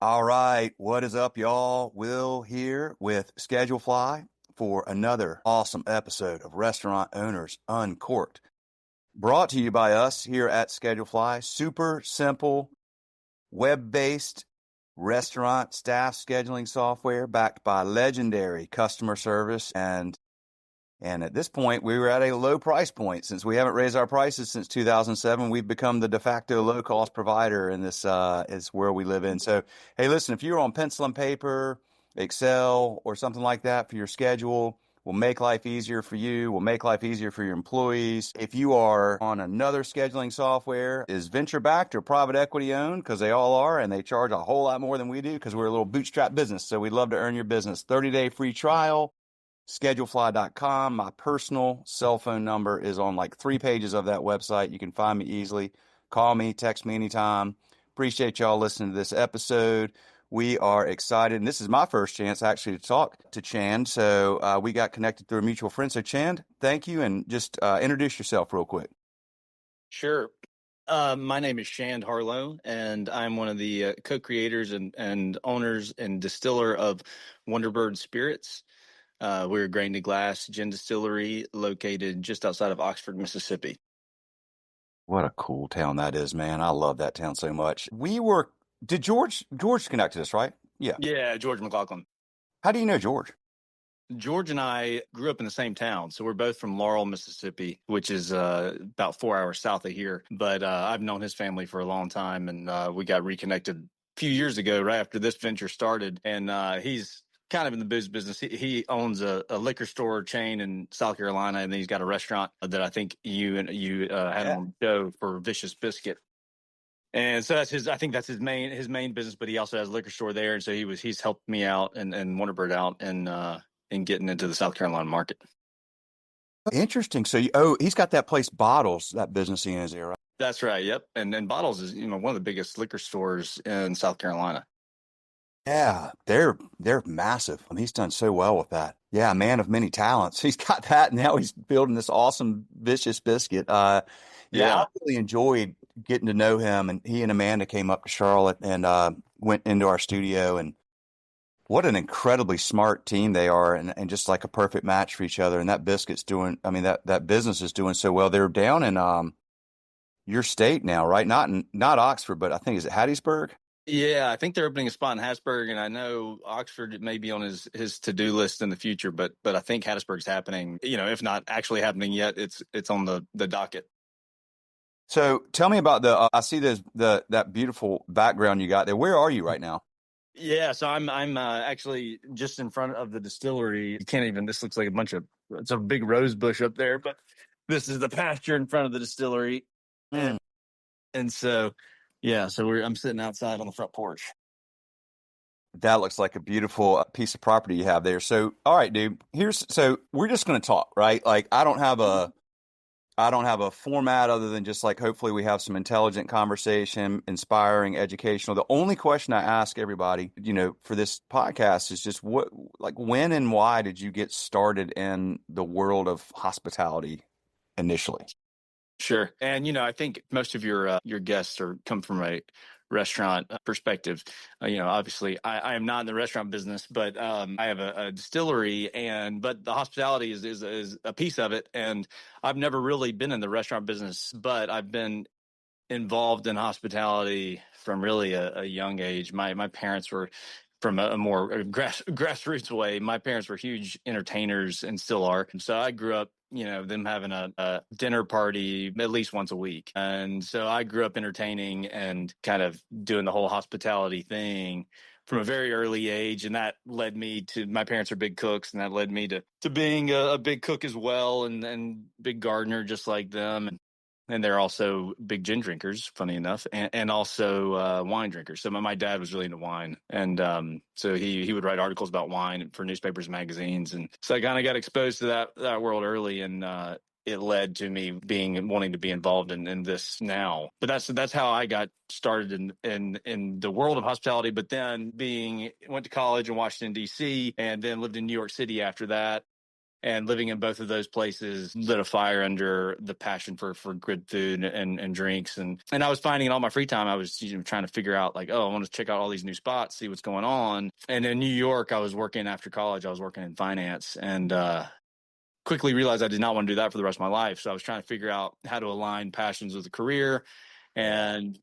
All right, what is up, y'all? Will here with Schedule Fly for another awesome episode of Restaurant Owners Uncorked. Brought to you by us here at Schedule Fly. Super simple, web-based restaurant staff scheduling software backed by legendary customer service. And at this point, we were at a low price point. Since we haven't raised our prices since 2007, we've become the de facto low-cost provider in this is where we live in. So, hey, listen, if you're on pencil and paper, Excel, or something like that for your schedule, we'll make life easier for you. We'll make life easier for your employees. If you are on another scheduling software, is venture-backed or private equity owned, because they all are, and they charge a whole lot more than we do because we're a little bootstrap business. So we'd love to earn your business. 30-day free trial. Schedulefly.com. My personal cell phone number is on like 3 pages of that website. You can find me easily. Call me, text me anytime. Appreciate y'all listening to this episode. We are excited. And this is my first chance actually to talk to Chand. So we got connected through a mutual friend. So Chand, thank you. And just introduce yourself real quick. Sure. My name is Chand Harlow, and I'm one of the co-creators and owners and distiller of Wonderbird Spirits. We're a grain to glass gin distillery located just outside of Oxford, Mississippi. What a cool town that is, man. I love that town so much. Did George connected us, right? Yeah. Yeah, George McLaughlin. How do you know George? George and I grew up in the same town, so we're both from Laurel, Mississippi, which is about 4 hours south of here. But I've known his family for a long time, and we got reconnected a few years ago, right after this venture started. And he's kind of in the booze business. He owns a liquor store chain in South Carolina, and then he's got a restaurant that I think you had him on the show for Vicious Biscuit. And so I think that's his main business, but he also has a liquor store there. And so he's helped me out and Wonderbird out and getting into the South Carolina market. Interesting. So, he's got that place Bottles, that business he is there, right? That's right. Yep. And Bottles is, one of the biggest liquor stores in South Carolina. Yeah, they're massive. I mean, he's done so well with that. Yeah, man of many talents. He's got that, and now he's building this awesome Vicious Biscuit. Yeah, I really enjoyed getting to know him, and he and Amanda came up to Charlotte and went into our studio, and what an incredibly smart team they are, and just like a perfect match for each other. And that that business is doing so well. They're down in your state now, right? Not Oxford, but I think is it Hattiesburg? Yeah, I think they're opening a spot in Hattiesburg, and I know Oxford may be on his to-do list in the future, but I think Hattiesburg's happening. If not actually happening yet, it's on the docket. So tell me about I see that beautiful background you got there. Where are you right now? Yeah, so I'm actually just in front of the distillery. This looks like it's a big rose bush up there, but this is the pasture in front of the distillery. Mm. And so, yeah, I'm sitting outside on the front porch. That looks like a beautiful piece of property you have there. So, all right, dude, so we're just going to talk, right? Like, I don't have a format other than just like, hopefully we have some intelligent conversation, inspiring, educational. The only question I ask everybody, for this podcast is just when and why did you get started in the world of hospitality initially? Sure. And, I think most of your guests come from a restaurant perspective. Obviously I am not in the restaurant business, but I have a distillery but the hospitality is a piece of it. And I've never really been in the restaurant business, but I've been involved in hospitality from really a young age. My parents were, from a more grassroots way, my parents were huge entertainers and still are. And so I grew up, them having a dinner party at least once a week. And so I grew up entertaining and kind of doing the whole hospitality thing from a very early age. And that led me to, my parents are big cooks, and that led me to being a big cook as well, and big gardener just like them. And they're also big gin drinkers, funny enough, and also wine drinkers. So my dad was really into wine, and so he would write articles about wine for newspapers, magazines, and so I kind of got exposed to that world early, and it led to me wanting to be involved in this now. But that's how I got started in the world of hospitality. But then went to college in Washington D.C. and then lived in New York City after that. And living in both of those places lit a fire under the passion for good food and drinks. And I was finding in all my free time, I was trying to figure out like, oh, I want to check out all these new spots, see what's going on. And in New York, I was working after college. I was working in finance and quickly realized I did not want to do that for the rest of my life. So I was trying to figure out how to align passions with a career, and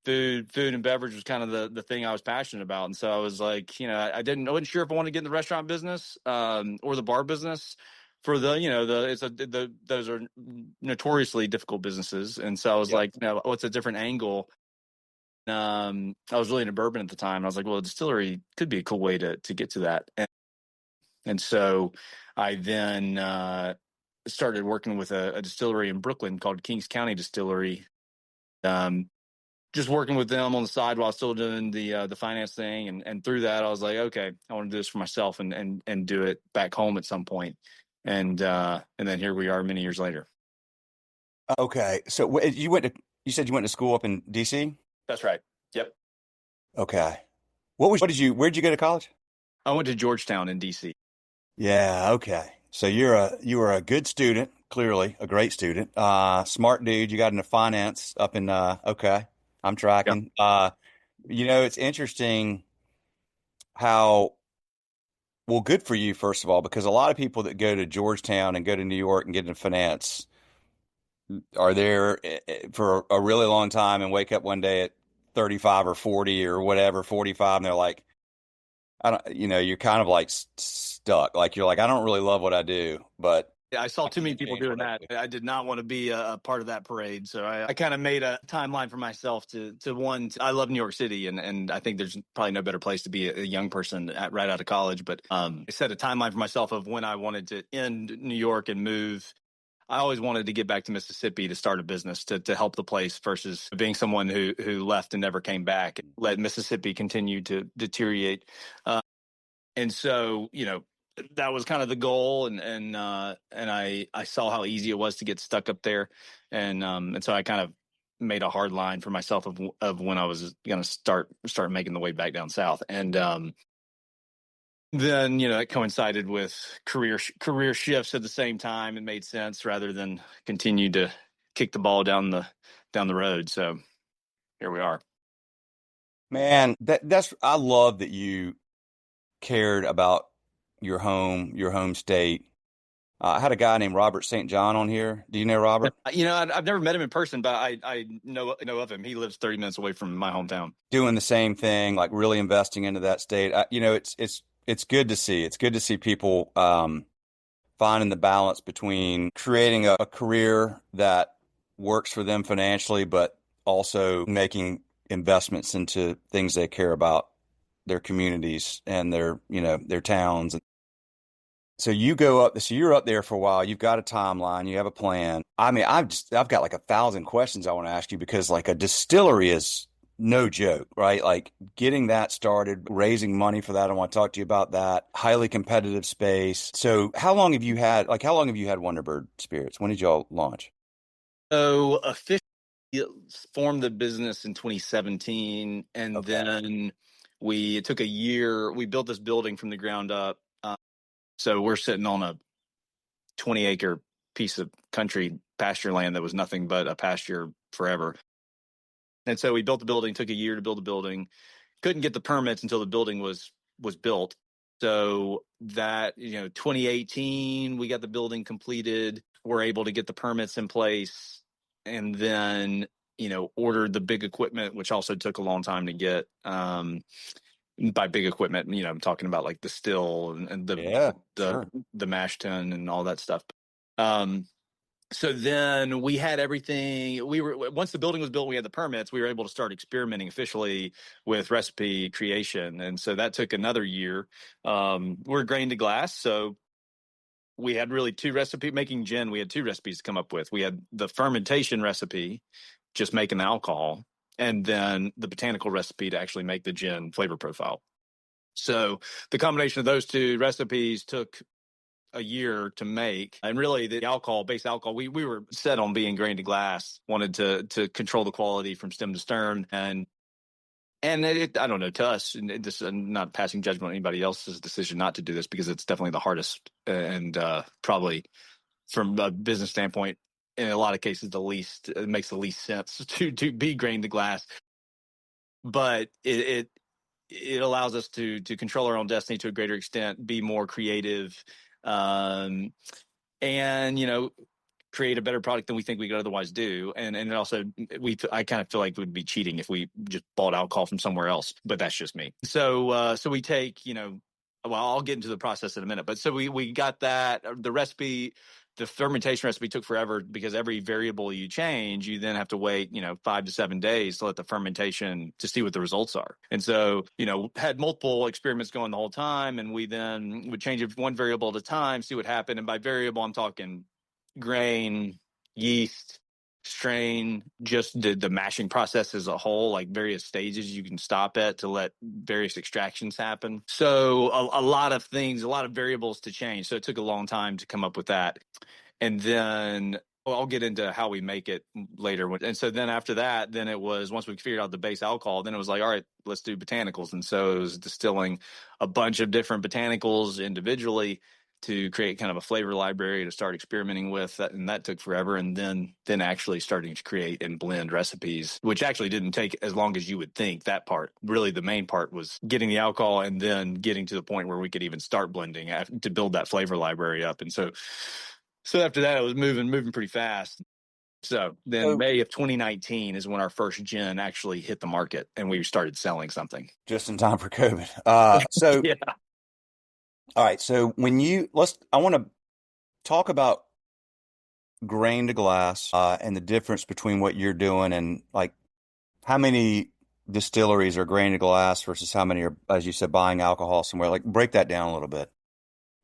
food and beverage was kind of the thing I was passionate about. And so I was like, I wasn't sure if I wanted to get in the restaurant business or the bar business for those are notoriously difficult businesses. And so I was like, what's a different angle? I was really into bourbon at the time. I was like, well, a distillery could be a cool way to get to that. And so I then started working with a distillery in Brooklyn called Kings County Distillery. Just working with them on the side while still doing the finance thing, and through that, I was like, okay, I want to do this for myself and do it back home at some point, and then here we are many years later. Okay, so you said you went to school up in DC? That's right. Yep. Okay. Where'd you go to college? I went to Georgetown in DC. Yeah, okay. So you were a good student, clearly a great student. Smart dude. You got into finance up in okay. I'm Yep. tracking. It's interesting how well, good for you, first of all, because a lot of people that go to Georgetown and go to New York and get into finance are there for a really long time and wake up one day at 35 or 40 or whatever, 45, and they're like, I don't, you're kind of like stuck. Like you're like, I don't really love what I do, but Yeah, I saw I too many can't people change doing what I that. do. I did not want to be a part of that parade. So I kind of made a timeline for myself I love New York City, and I think there's probably no better place to be a young person right out of college. But I set a timeline for myself of when I wanted to end New York and move. I always wanted to get back to Mississippi to start a business to help the place versus being someone who left and never came back and let Mississippi continue to deteriorate. And so, that was kind of the goal, and I saw how easy it was to get stuck up there, and so I kind of made a hard line for myself of when I was going to start making the way back down south. And then it coincided with career shifts at the same time. It made sense rather than continue to kick the ball down the road. So here we are. Man, that's I love that you cared about your home state. I had a guy named Robert St. John on here. Do you know Robert? I've never met him in person, but I know of him. He lives 30 minutes away from my hometown. Doing the same thing, like really investing into that state. It's good to see. It's good to see people finding the balance between creating a career that works for them financially, but also making investments into things they care about, their communities and their towns. So you're up there for a while. You've got a timeline. You have a plan. I mean, I've got like 1,000 questions I want to ask you because like a distillery is no joke, right? Like getting that started, raising money for that. I want to talk to you about that. Highly competitive space. So how long have you had Wonderbird Spirits? When did y'all launch? So officially formed the business in 2017, and Okay. then it took a year. We built this building from the ground up. So we're sitting on a 20-acre piece of country pasture land that was nothing but a pasture forever. And so we built the building, took a year to build the building, couldn't get the permits until the building was built. So that, 2018, we got the building completed. We're able to get the permits in place, and then, ordered the big equipment, which also took a long time to get. By big equipment, I'm talking about like the still and Yeah, sure. the mash tun and all that stuff. So then we had everything. Once the building was built, we had the permits. We were able to start experimenting officially with recipe creation, and so that took another year. We're grain to glass, so we had really two recipes. Making gin, we had two recipes to come up with. We had the fermentation recipe, just making the alcohol, and then the botanical recipe to actually make the gin flavor profile. So the combination of those two recipes took a year to make. And really the base alcohol, we were set on being grain to glass, wanted to control the quality from stem to stern. And And I don't know, to us, and this, I'm not passing judgment on anybody else's decision not to do this, because it's definitely the hardest, and probably from a business standpoint, in a lot of cases, it makes the least sense to be grain to glass. But it allows us to control our own destiny to a greater extent, be more creative, um, and create a better product than we think we could otherwise do. And also, I kind of feel like it would be cheating if we just bought alcohol from somewhere else, but that's just me. So we take, well, I'll get into the process in a minute, but so we got that, the recipe. The fermentation recipe took forever, because every variable you change, you then have to wait, 5 to 7 days to let the fermentation, to see what the results are. And so, had multiple experiments going the whole time, and we then would change it one variable at a time, see what happened. And by variable, I'm talking grain, yeast, strain, just the mashing process as a whole, like various stages you can stop at to let various extractions happen. So a lot of things, a lot of variables to change. So it took a long time to come up with that. And then, well, I'll get into how we make it later. And so then after that, then it was, once we figured out the base alcohol, then it was like, all right, let's do botanicals. And so it was distilling a bunch of different botanicals individually to create kind of a flavor library to start experimenting with. And that took forever. And then actually starting to create and blend recipes, which actually didn't take as long as you would think. That part, really the main part, was getting the alcohol and then getting to the point where we could even start blending to build that flavor library up. And so after that, it was moving pretty fast. So then May of 2019 is when our first gin actually hit the market and we started selling something. Just in time for COVID. So Yeah. all right. So I want to talk about grain to glass, and the difference between what you're doing and, like, how many distilleries are grain to glass versus how many are, as you said, buying alcohol somewhere. Like, break that down a little bit.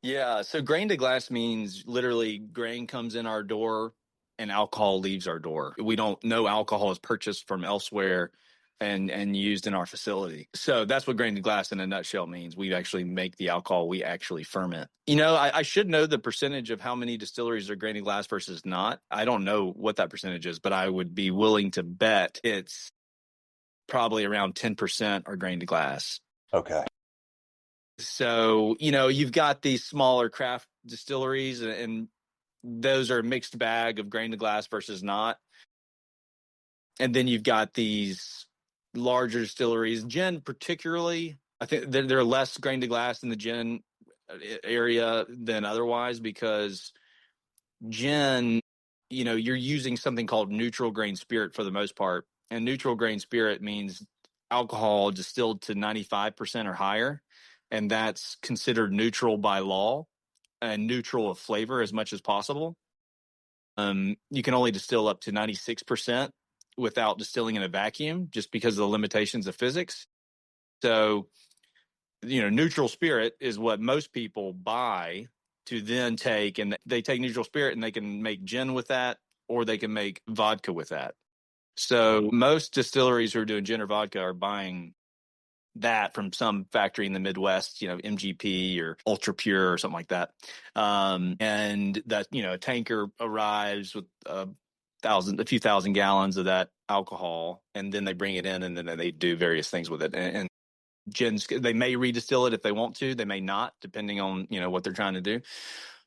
Yeah. So grain to glass means literally grain comes in our door and alcohol leaves our door. No alcohol is purchased from elsewhere and used in our facility. So that's what grain to glass in a nutshell means. We actually make the alcohol, we actually ferment. I should know the percentage of how many distilleries are grain to glass versus not. I don't know what that percentage is, but I would be willing to bet it's probably around 10% are grain to glass. Okay. So, you've got these smaller craft distilleries, and those are a mixed bag of grain to glass versus not. And then you've got these larger distilleries, gin particularly. I think there are less grain to glass in the gin area than otherwise, because gin, you're using something called neutral grain spirit for the most part. And neutral grain spirit means alcohol distilled to 95% or higher. And that's considered neutral by law, and neutral of flavor as much as possible. You can only distill up to 96% without distilling in a vacuum, just because of the limitations of physics. So, neutral spirit is what most people buy to then take, and they take neutral spirit and they can make gin with that, or they can make vodka with that. So most distilleries who are doing gin or vodka are buying that from some factory in the Midwest, MGP or Ultra Pure or something like that. And that, a tanker arrives with a few thousand gallons of that alcohol, and then they bring it in, and then they do various things with it. And gins, they may redistill it if they want to, they may not, depending on, what they're trying to do.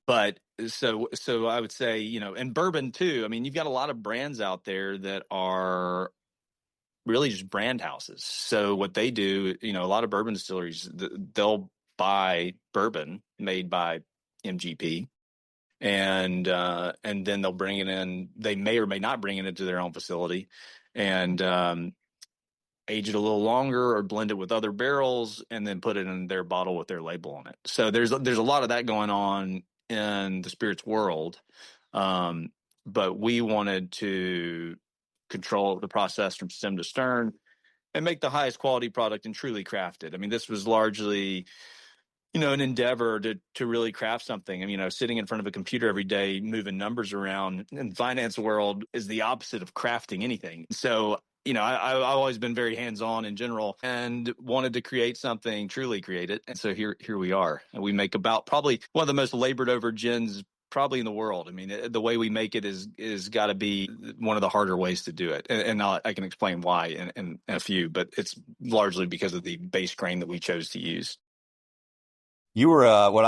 But so I would say, and bourbon too. I mean, you've got a lot of brands out there that are really just brand houses. So what they do, a lot of bourbon distilleries, they'll buy bourbon made by MGP, and then they'll bring it in. They may or may not bring it into their own facility, and age it a little longer or blend it with other barrels, and then put it in their bottle with their label on it. So there's a lot of that going on in the spirits world. But we wanted to control the process from stem to stern and make the highest quality product and truly craft it. I mean, this was largely, an endeavor to really craft something. I mean, sitting in front of a computer every day, moving numbers around in the finance world is the opposite of crafting anything. So, I've always been very hands-on in general and wanted to create something, truly create it. And so here we are. And we make about probably one of the most labored over gins probably in the world. I mean, the way we make it is got to be one of the harder ways to do it, and I can explain why in a few, but it's largely because of the base grain that we chose to use. You were what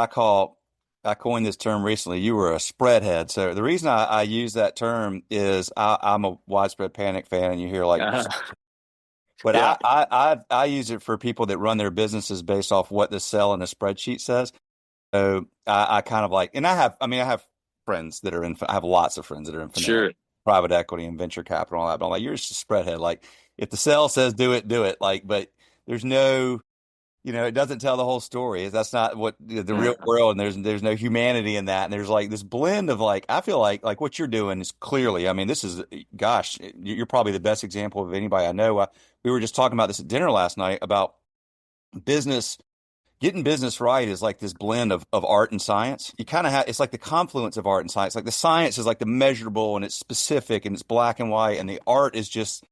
I coined this term recently. You were a spread head. So the reason I use that term is I'm a widespread panic fan, and you hear like, Uh, but yeah, I use it for people that run their businesses based off what the cell in a spreadsheet says. So I kind of like, and I have friends that are I have lots of friends that are in finance, sure. private equity and venture capital and all that. But I'm like, you're just a spread head. Like if the cell says do it, do it. Like, but there's no, it doesn't tell the whole story. That's not what the real world, and there's no humanity in that. And there's like this blend of like, I feel like what you're doing is clearly, I mean, this is, gosh, you're probably the best example of anybody I know. We were just talking about this at dinner last night about business. Getting business right is like this blend of art and science. You kind of have, it's like the confluence of art and science. Like the science is like the measurable and it's specific and it's black and white, and the art is just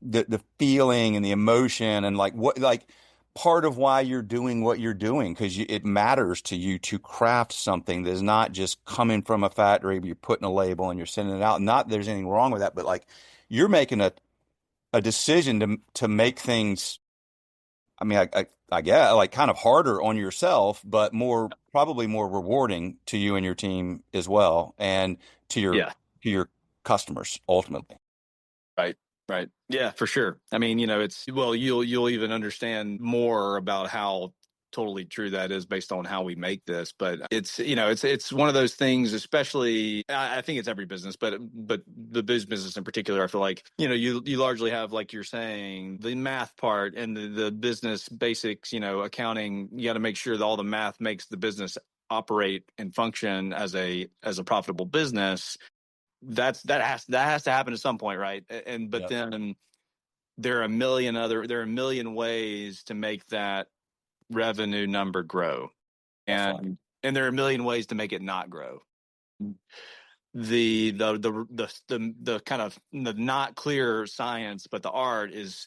the feeling and the emotion and like what, like part of why you're doing what you're doing, because it matters to you to craft something that is not just coming from a factory, but you're putting a label and you're sending it out. Not that there's anything wrong with that, but like you're making a decision to make things. I mean, I guess like kind of harder on yourself, but probably more rewarding to you and your team as well, and to Yeah. your customers ultimately. Right. Right. Yeah, for sure. I mean, it's, well, you'll even understand more about how totally true that is based on how we make this. But it's one of those things, especially I think it's every business, but the business in particular, I feel like, you largely have, like you're saying, the math part and the business basics, accounting. You got to make sure that all the math makes the business operate and function as a profitable business. That has to happen at some point, right? But Yep. then there are a million ways to make that revenue number grow, That's right. and there are a million ways to make it not grow. The kind of the not clear science, but the art is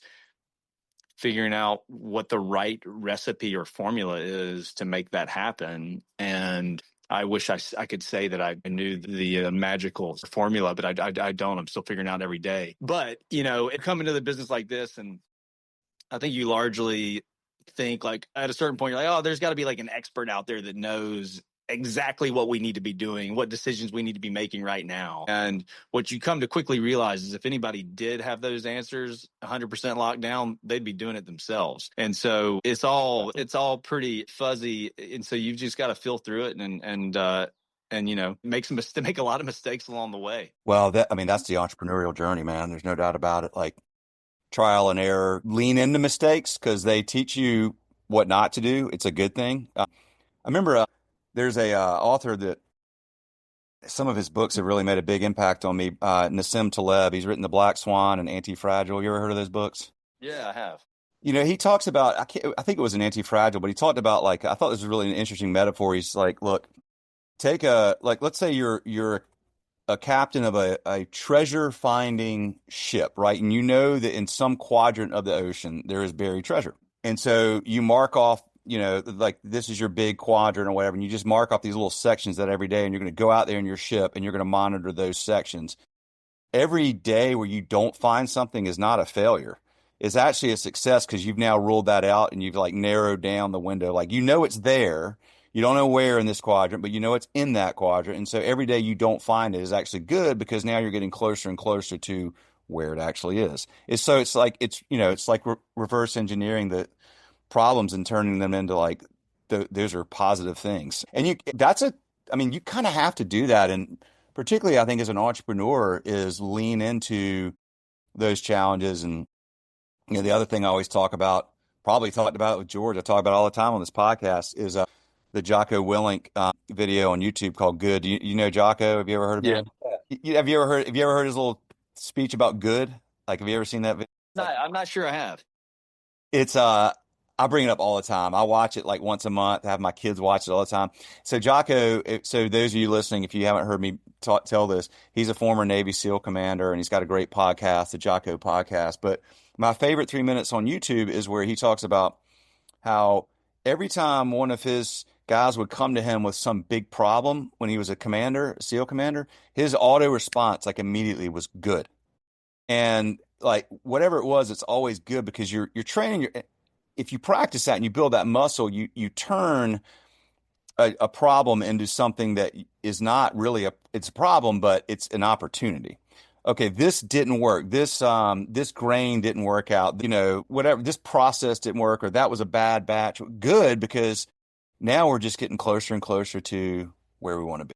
figuring out what the right recipe or formula is to make that happen. And I wish I could say that I knew the magical formula, but I don't. I'm still figuring out every day. But, coming to the business like this, and I think you largely think like at a certain point, you're like, oh, there's got to be like an expert out there that knows exactly what we need to be doing, what decisions we need to be making right now. And what you come to quickly realize is if anybody did have those answers 100% locked down, they'd be doing it themselves. And so it's all pretty fuzzy. And so you've just got to feel through it and make a lot of mistakes along the way. Well, I mean, that's the entrepreneurial journey, man. There's no doubt about it. Like trial and error, lean into mistakes because they teach you what not to do. It's a good thing. I remember there's a author that some of his books have really made a big impact on me. Nassim Taleb. He's written The Black Swan and Anti-Fragile. You ever heard of those books? Yeah, I have. He talks about, I think it was an Anti-Fragile, but he talked about like, I thought this was really an interesting metaphor. He's like, look, let's say you're a captain of a treasure finding ship, right? And you know that in some quadrant of the ocean there is buried treasure. And so you mark off, like this is your big quadrant or whatever, and you just mark off these little sections that every day, and you're going to go out there in your ship and you're going to monitor those sections. Every day where you don't find something is not a failure. It's actually a success because you've now ruled that out and you've like narrowed down the window. Like it's there. You don't know where in this quadrant, but it's in that quadrant. And so every day you don't find it is actually good because now you're getting closer and closer to where it actually is. It's like reverse engineering the problems and turning them into like those are positive things. And you kind of have to do that. And particularly I think as an entrepreneur is lean into those challenges. And the other thing I always probably talked about it with George, I talk about it all the time on this podcast is the Jocko Willink video on YouTube called Good. You know Jocko? Have you ever heard of him? Have you ever heard his little speech about good? Like, have you ever seen that video? I'm not sure I have. It's I bring it up all the time. I watch it like once a month. I have my kids watch it all the time. So Jocko, so those of you listening, if you haven't heard me tell this, he's a former Navy SEAL commander, and he's got a great podcast, the Jocko podcast. But my favorite 3 minutes on YouTube is where he talks about how every time one of his guys would come to him with some big problem when he was a commander, a SEAL commander, his auto response like immediately was good. And like whatever it was, it's always good because you're training your if you practice that and you build that muscle, you turn a problem into something that is not really it's a problem, but it's an opportunity. Okay, this didn't work. This grain didn't work out. You know, whatever, this process didn't work, or that was a bad batch. Good, because now we're just getting closer and closer to where we want to be.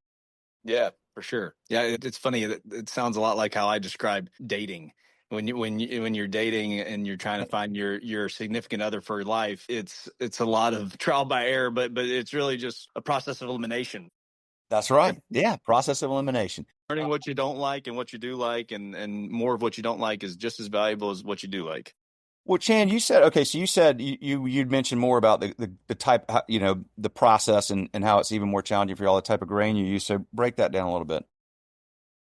Yeah, for sure. Yeah, it's funny. It sounds a lot like how I describe dating. When you're dating and you're trying to find your significant other for life, it's a lot of trial by error, but it's really just a process of elimination. That's right. Yeah, process of elimination. Learning what you don't like and what you do like, and more of what you don't like is just as valuable as what you do like. Well, Chan, you said okay. So you said you'd mentioned more about the type, you know, the process and how it's even more challenging for y'all, the type of grain you use. So break that down a little bit.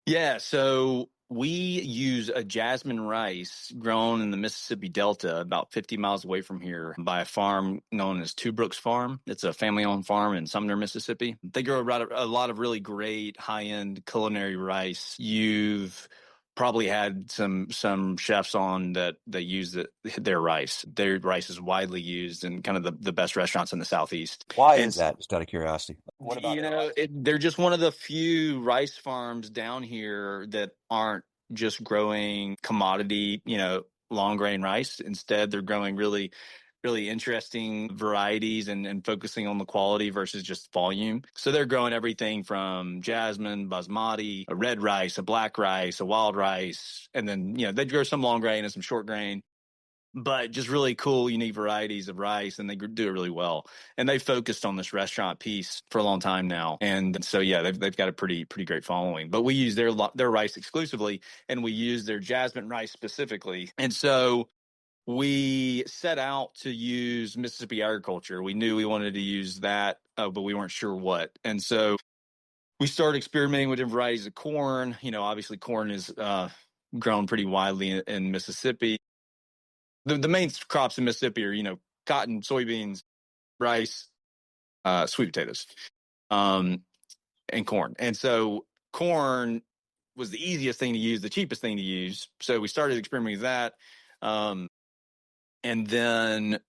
Yeah, so we use a jasmine rice grown in the Mississippi Delta, about 50 miles away from here, by a farm known as Two Brooks Farm. It's a family-owned farm in Sumner, Mississippi. They grow a lot of really great high-end culinary rice. You've probably had some chefs on that use their rice. Their rice is widely used in kind of the best restaurants in the Southeast. Why And is that? Just out of curiosity. What about they're just one of the few rice farms down here that aren't just growing commodity, long grain rice. Instead, they're growing really, really interesting varieties and focusing on the quality versus just volume. So they're growing everything from jasmine, basmati, a red rice, a black rice, a wild rice, and then, they grow some long grain and some short grain, but just really cool, unique varieties of rice, and they do it really well. And they focused on this restaurant piece for a long time now, and so yeah, they've got a pretty great following. But we use their rice exclusively, and we use their jasmine rice specifically. And so we set out to use Mississippi agriculture. We knew we wanted to use that, but we weren't sure what. And so we started experimenting with different varieties of corn. Obviously, corn is grown pretty widely in Mississippi. The main crops in Mississippi are, cotton, soybeans, rice, sweet potatoes, and corn. And so corn was the easiest thing to use, the cheapest thing to use. So we started experimenting with that. And then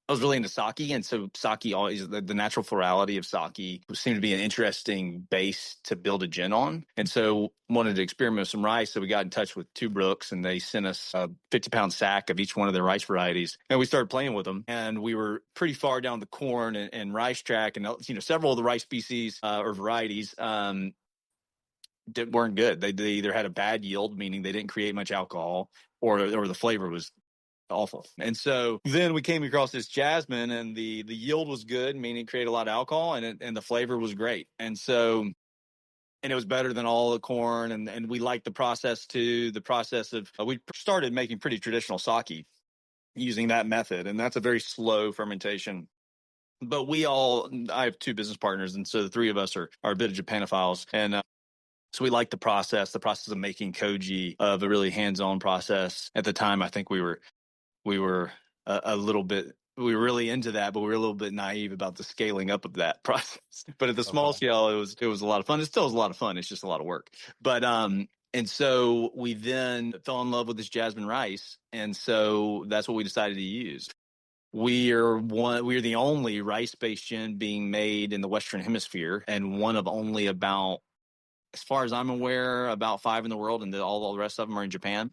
I was really into sake, and so sake always the natural florality of sake seemed to be an interesting base to build a gin on, and so wanted to experiment with some rice. So we got in touch with Two Brooks, and they sent us a 50-pound sack of each one of their rice varieties, and we started playing with them. And we were pretty far down the corn and rice track, and several of the rice species or varieties weren't good. They either had a bad yield, meaning they didn't create much alcohol, or the flavor was awful. And so then we came across this jasmine, and the yield was good, meaning it created a lot of alcohol, and the flavor was great. And it was better than all the corn, and we liked the process too. The process of we started making pretty traditional sake using that method, and that's a very slow fermentation. But I have two business partners, and so the three of us are a bit of Japanophiles, and so we like the process of making koji, of a really hands-on process. At the time, I think we were a little bit, we were really into that, but we were a little bit naive about the scaling up of that process. But at the small scale, it was a lot of fun. It still is a lot of fun. It's just a lot of work. But and so we then fell in love with this jasmine rice, and so that's what we decided to use. We are the only rice-based gin being made in the Western Hemisphere, and one of only about, as far as I'm aware, about 5 in the world, and all the rest of them are in Japan.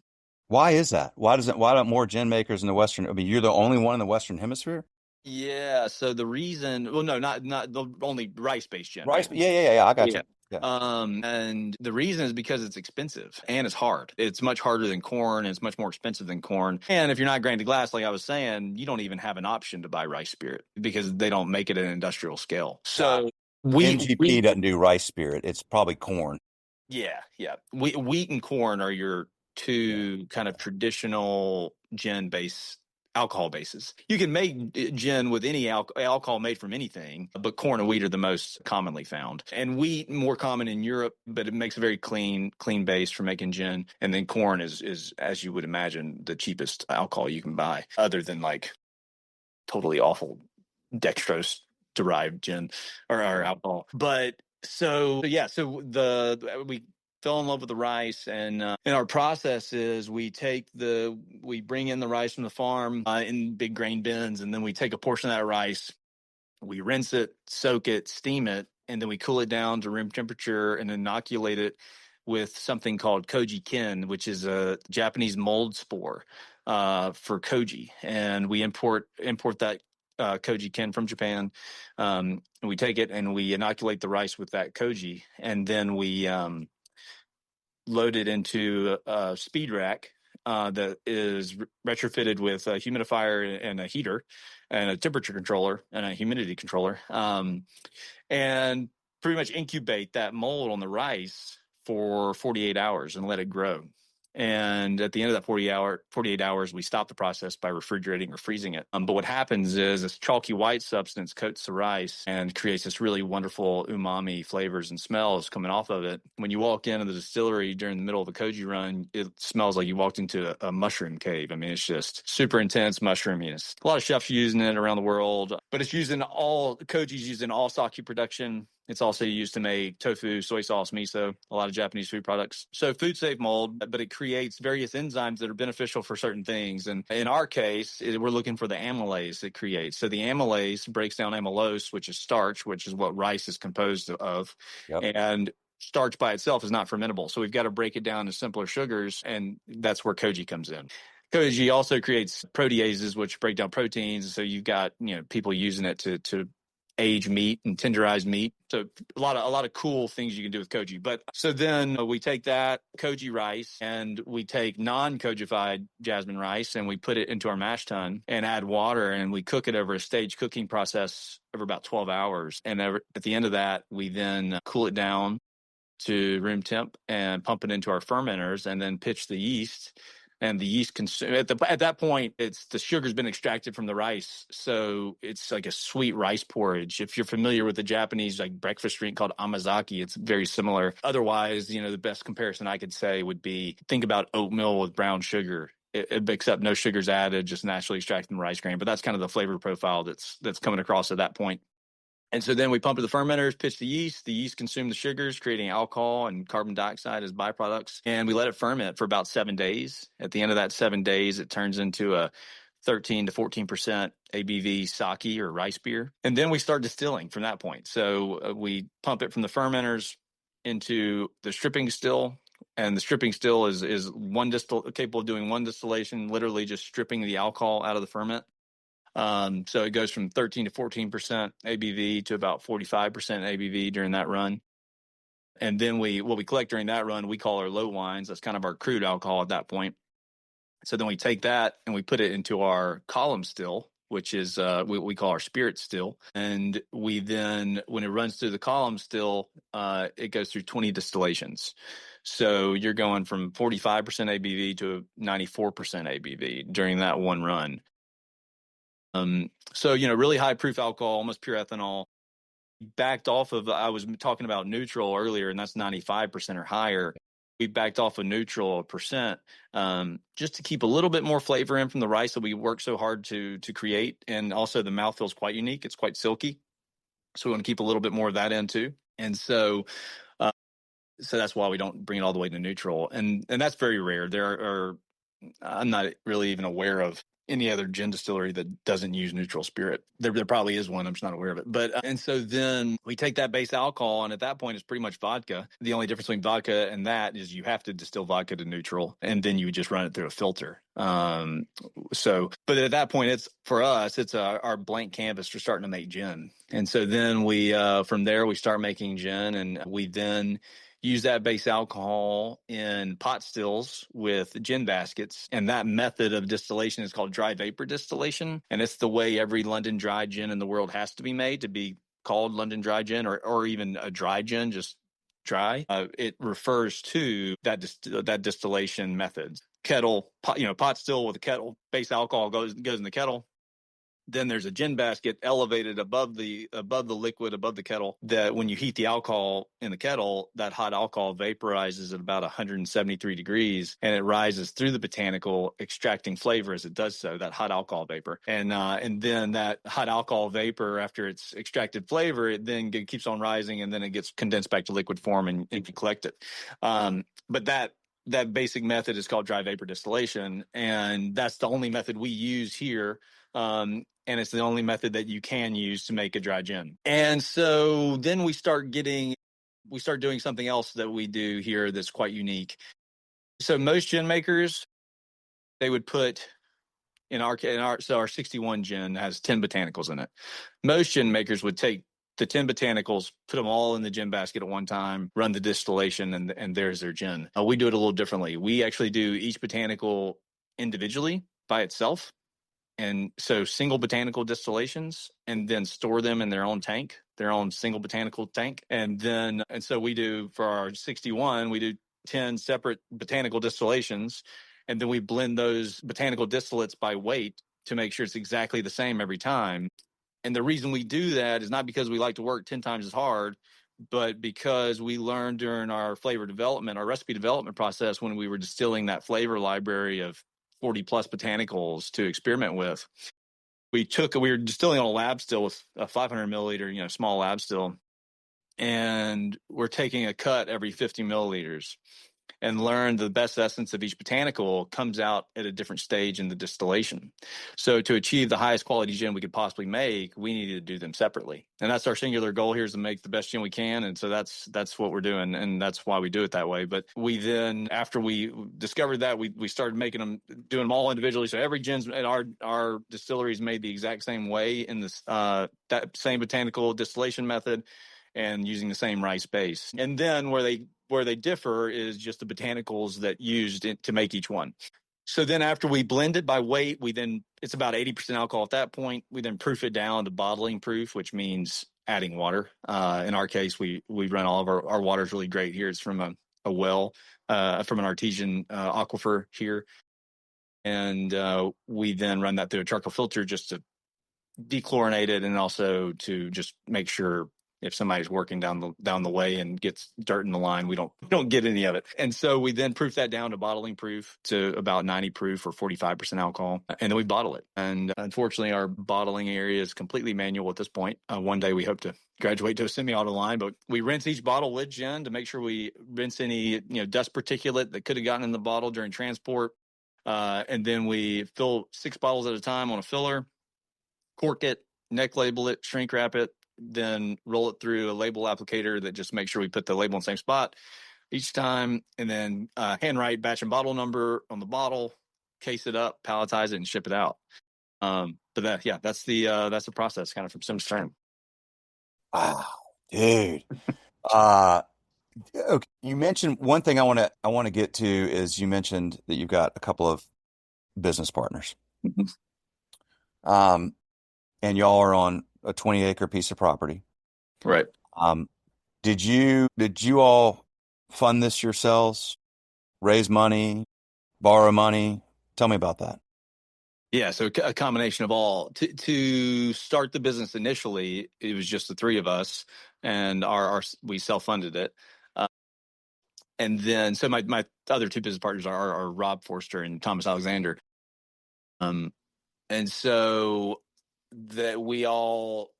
Why is that? Why don't more gin makers in the Western? I mean, you're the only one in the Western Hemisphere. Yeah. So the reason, well, no, not the only rice-based gin. Rice, yeah. I got you. Yeah. And the reason is because it's expensive and it's hard. It's much harder than corn. And it's much more expensive than corn. And if you're not grain to glass, like I was saying, you don't even have an option to buy rice spirit because they don't make it at an industrial scale. So NGP doesn't do rice spirit. It's probably corn. Yeah. Wheat and corn are your two kind of traditional gin alcohol bases. You can make gin with any alcohol made from anything, but corn and wheat are the most commonly found. And wheat more common in Europe, but it makes a very clean base for making gin. And then corn is, as you would imagine, the cheapest alcohol you can buy, other than like totally awful dextrose derived gin or alcohol. But so we fell in love with the rice, and our process is we bring in the rice from the farm in big grain bins, and then we take a portion of that rice, we rinse it, soak it, steam it, and then we cool it down to room temperature and inoculate it with something called koji kin, which is a Japanese mold spore for koji, and we import that koji kin from Japan. And we take it and we inoculate the rice with that koji, and then we load it into a speed rack that is retrofitted with a humidifier and a heater and a temperature controller and a humidity controller, and pretty much incubate that mold on the rice for 48 hours and let it grow. And at the end of that 48 hours, we stop the process by refrigerating or freezing it. But what happens is this chalky white substance coats the rice and creates this really wonderful umami flavors and smells coming off of it. When you walk into the distillery during the middle of a koji run, it smells like you walked into a mushroom cave. I mean, it's just super intense mushroominess. A lot of chefs using it around the world, but it's used in koji's used in all sake production. It's also used to make tofu, soy sauce, miso, a lot of Japanese food products. So food safe mold, but it creates various enzymes that are beneficial for certain things. And in our case, we're looking for the amylase it creates. So the amylase breaks down amylose, which is starch, which is what rice is composed of. Yep. And starch by itself is not fermentable. So we've got to break it down to simpler sugars, and that's where koji comes in. Koji also creates proteases, which break down proteins. So you've got, people using it to age meat and tenderize meat. So a lot of cool things you can do with koji. But so then we take that koji rice and we take non-kojified jasmine rice and we put it into our mash tun and add water, and we cook it over a stage cooking process over about 12 hours. And at the end of that, we then cool it down to room temp and pump it into our fermenters and then pitch the yeast. And the yeast at that point, the sugar's been extracted from the rice, so it's like a sweet rice porridge. If you're familiar with the Japanese breakfast drink called amazaki, it's very similar. Otherwise, the best comparison I could say would be think about oatmeal with brown sugar. Except no sugar's added, just naturally extracting the rice grain. But that's kind of the flavor profile that's coming across at that point. And so then we pump to the fermenters, pitch the yeast consume the sugars, creating alcohol and carbon dioxide as byproducts. And we let it ferment for about 7 days. At the end of that 7 days, it turns into a 13 to 14% ABV sake or rice beer. And then we start distilling from that point. So we pump it from the fermenters into the stripping still. And the stripping still is capable of doing one distillation, literally just stripping the alcohol out of the ferment. So it goes from 13 to 14% ABV to about 45% ABV during that run. And then what we collect during that run, we call our low wines. That's kind of our crude alcohol at that point. So then we take that and we put it into our column still, which is we call our spirit still. And we then, when it runs through the column still, it goes through 20 distillations. So you're going from 45% ABV to 94% ABV during that one run. So, really high proof alcohol, almost pure ethanol. Backed off of, I was talking about neutral earlier, and that's 95% or higher. We backed off of neutral percent just to keep a little bit more flavor in from the rice that we worked so hard to create. And also the mouthfeel is quite unique. It's quite silky. So we want to keep a little bit more of that in too. And so that's why we don't bring it all the way to neutral. And that's very rare. I'm not really even aware of any other gin distillery that doesn't use neutral spirit. There probably is one. I'm just not aware of it. But and so then we take that base alcohol, and at that point, it's pretty much vodka. The only difference between vodka and that is you have to distill vodka to neutral, and then you just run it through a filter. But at that point, it's our blank canvas for starting to make gin. And so then from there, we start making gin, and we then use that base alcohol in pot stills with gin baskets. And that method of distillation is called dry vapor distillation. And it's the way every London dry gin in the world has to be made to be called London dry gin, or even a dry gin, just dry. It refers to that distillation method. Pot still with a kettle, base alcohol goes in the kettle. Then there's a gin basket elevated above the liquid, above the kettle, that when you heat the alcohol in the kettle, that hot alcohol vaporizes at about 173 degrees, and it rises through the botanical, extracting flavor as it does so, that hot alcohol vapor. And then that hot alcohol vapor, after it's extracted flavor, it then keeps on rising, and then it gets condensed back to liquid form, and you can collect it. But that basic method is called dry vapor distillation, and that's the only method we use here. And it's the only method that you can use to make a dry gin. And so then we start doing something else that we do here that's quite unique. So most gin makers, they would put our 61 gin has 10 botanicals in it. Most gin makers would take the 10 botanicals, put them all in the gin basket at one time, run the distillation, and there's their gin. We do it a little differently. We actually do each botanical individually by itself. And so single botanical distillations, and then store them in their own tank, their own single botanical tank. And so we do, for our 61, we do 10 separate botanical distillations. And then we blend those botanical distillates by weight to make sure it's exactly the same every time. And the reason we do that is not because we like to work 10 times as hard, but because we learned during our flavor development, our recipe development process, when we were distilling that flavor library of 40 plus botanicals to experiment with. We were distilling on a lab still with a 500 milliliter, small lab still. And we're taking a cut every 50 milliliters, and learn the best essence of each botanical comes out at a different stage in the distillation. So to achieve the highest quality gin we could possibly make, we needed to do them separately. And that's our singular goal here, is to make the best gin we can. And so that's what we're doing. And that's why we do it that way. But we then, after we discovered that, we started doing them all individually. So every gin at our distillery is made the exact same way in this, that same botanical distillation method, and using the same rice base. And then where they differ is just the botanicals that used to make each one. So then after we blend it by weight, it's about 80% alcohol at that point. We then proof it down to bottling proof, which means adding water. In our case, we run all of our water is really great here. It's from a well, from an artesian aquifer here. And we then run that through a charcoal filter just to dechlorinate it, and also to just make sure if somebody's working down the way and gets dirt in the line, we don't get any of it. And so we then proof that down to bottling proof, to about 90 proof or 45% alcohol, and then we bottle it. And unfortunately, our bottling area is completely manual at this point. One day we hope to graduate to a semi-auto line, but we rinse each bottle with gin to make sure we rinse any dust particulate that could have gotten in the bottle during transport. And then we fill 6 bottles at a time on a filler, cork it, neck label it, shrink wrap it, then roll it through a label applicator that just makes sure we put the label in the same spot each time, and then handwrite batch and bottle number on the bottle, case it up, palletize it, and ship it out. But that's the process, kind of from sim to stream. Wow, dude. Okay. You mentioned one thing I want to get to is, you mentioned that you've got a couple of business partners. And y'all are on a 20-acre piece of property. Right. Did you all fund this yourselves? Raise money? Borrow money? Tell me about that. Yeah, so a combination of all. To start the business initially, it was just the three of us, and we self-funded it. And then, so my other two business partners are Rob Forster and Thomas Alexander. And so that we all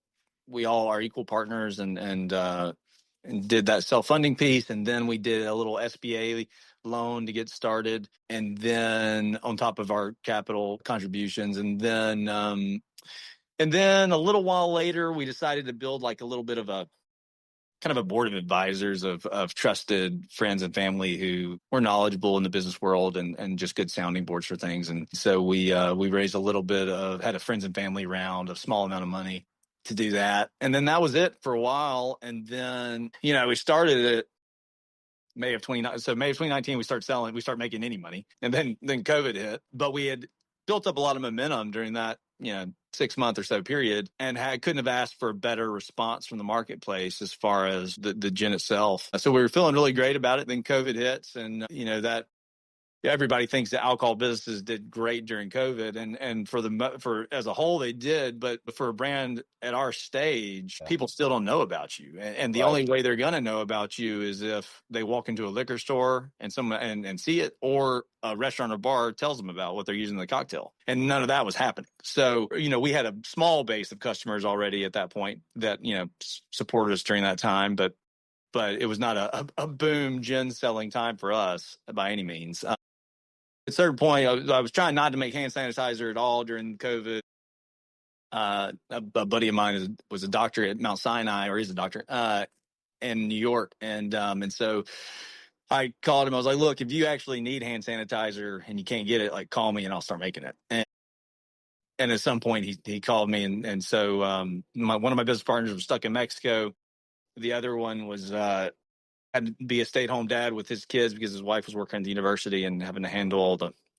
are equal partners, and did that self-funding piece, and then we did a little SBA loan to get started, and then on top of our capital contributions, and then a little while later, we decided to build like a little bit of a kind of a board of advisors of trusted friends and family who were knowledgeable in the business world, and just good sounding boards for things. And so we raised a little bit had a friends and family round, a small amount of money to do that. And then that was it for a while. And then, we started it May of 2019, we started making any money. And then COVID hit, but we had built up a lot of momentum during that, 6-month or so period, and couldn't have asked for a better response from the marketplace as far as the gin itself. So we were feeling really great about it. Then COVID hits, and, that everybody thinks that alcohol businesses did great during COVID, and for as a whole they did, but for a brand at our stage, people still don't know about you, and the only way they're gonna know about you is if they walk into a liquor store and and see it, or a restaurant or bar tells them about what they're using in the cocktail, and none of that was happening. So we had a small base of customers already at that point that supported us during that time, but it was not a boom gin selling time for us by any means. At a certain point, I was trying not to make hand sanitizer at all during COVID. A buddy of mine was a doctor at Mount Sinai, or he's a doctor in New York, and so I called him. I was like, "Look, if you actually need hand sanitizer and you can't get it, like call me and I'll start making it." And at some point, he called me, and so one of my business partners was stuck in Mexico. The other one was had to be a stay-at-home dad with his kids because his wife was working at the university and having to handle